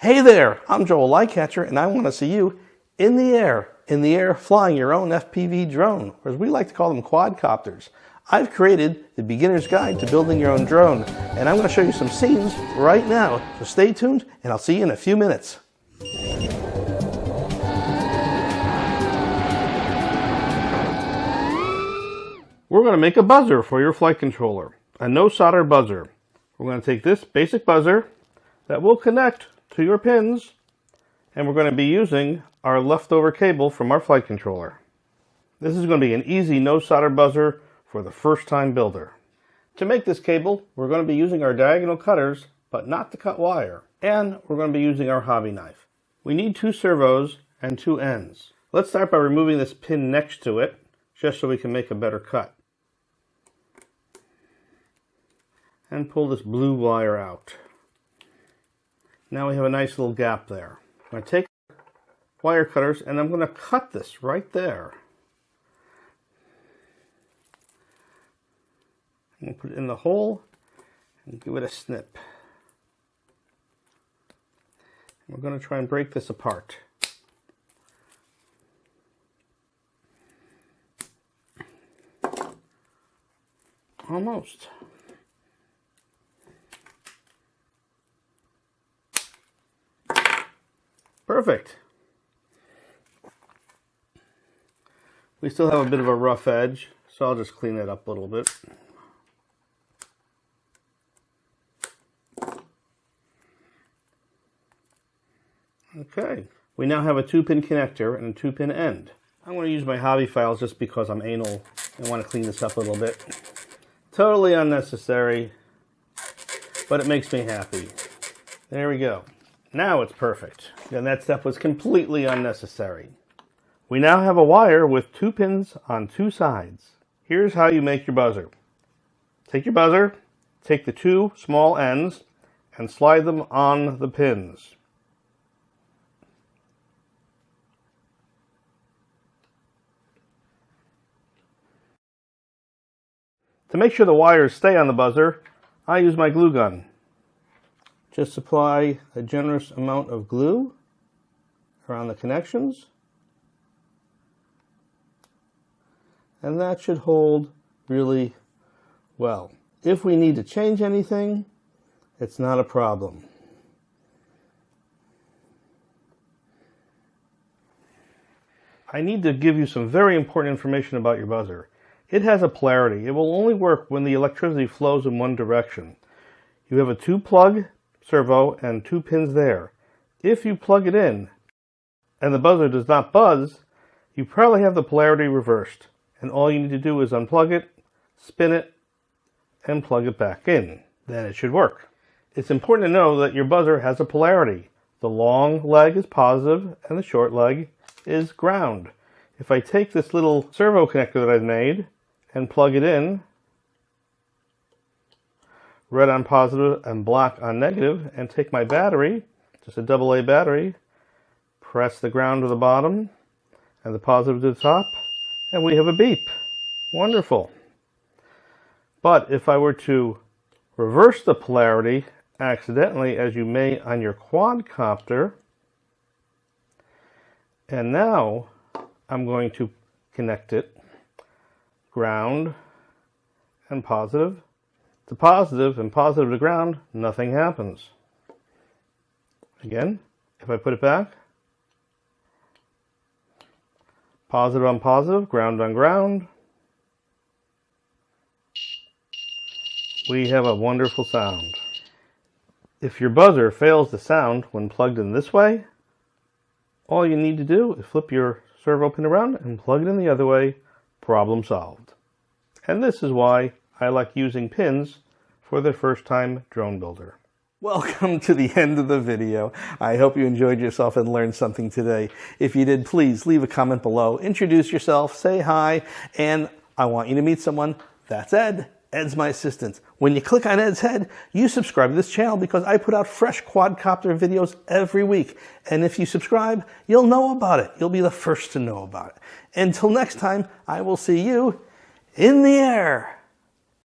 Hey there, I'm Joel Lightcatcher, and I want to see you in the air flying your own FPV drone, or as we like to call them, quadcopters. I've created the beginner's guide to building your own drone, and I'm going to show you some scenes right now. So stay tuned, and I'll see you in a few minutes. We're going to make a buzzer for your flight controller, a no solder buzzer. We're going to take this basic buzzer that will connect to your pins, and we're going to be using our leftover cable from our flight controller. This is going to be an easy no solder buzzer for the first time builder. To make this cable, we're going to be using our diagonal cutters, but not to cut wire, and we're going to be using our hobby knife. We need 2 servos and 2 ends. Let's start by removing this pin next to it, just so we can make a better cut. And pull this blue wire out. Now we have a nice little gap there. I'm going to take wire cutters and I'm going to cut this right there. I'm going to put it in the hole and give it a snip. We're going to try and break this apart. Almost. Perfect. We still have a bit of a rough edge, so I'll just clean it up a little bit. Okay, we now have a 2-pin connector and a 2-pin end. I'm going to use my hobby files just because I'm anal and want to clean this up a little bit. Totally unnecessary, but it makes me happy. There we go. Now it's perfect. And that step was completely unnecessary. We now have a wire with 2 pins on 2 sides. Here's how you make your buzzer. Take your buzzer, take the 2 small ends, and slide them on the pins. To make sure the wires stay on the buzzer, I use my glue gun. Just apply a generous amount of glue around the connections, and that should hold really well. If we need to change anything, it's not a problem. I need to give you some very important information about your buzzer. It has a polarity. It will only work when the electricity flows in one direction. You have a 2-plug servo and 2 pins there. If you plug it in and the buzzer does not buzz, you probably have the polarity reversed, and all you need to do is unplug it, spin it, and plug it back in. Then it should work. It's important to know that your buzzer has a polarity. The long leg is positive and the short leg is ground. If I take this little servo connector that I've made and plug it in, red on positive and black on negative, and take my battery, just a AA battery, press the ground to the bottom and the positive to the top, and we have a beep. Wonderful. But if I were to reverse the polarity accidentally, as you may on your quadcopter, and now I'm going to connect it, ground and positive to positive and positive to ground, nothing happens. Again, if I put it back, positive on positive, ground on ground, we have a wonderful sound. If your buzzer fails to sound when plugged in this way, all you need to do is flip your servo pin around and plug it in the other way. Problem solved. And this is why I like using pins for the first time drone builder. Welcome to the end of the video. I hope you enjoyed yourself and learned something today. If you did, please leave a comment below, introduce yourself, say hi, and I want you to meet someone. That's Ed. Ed's my assistant. When you click on Ed's head, you subscribe to this channel because I put out fresh quadcopter videos every week. And if you subscribe, you'll know about it. You'll be the first to know about it. Until next time, I will see you in the air.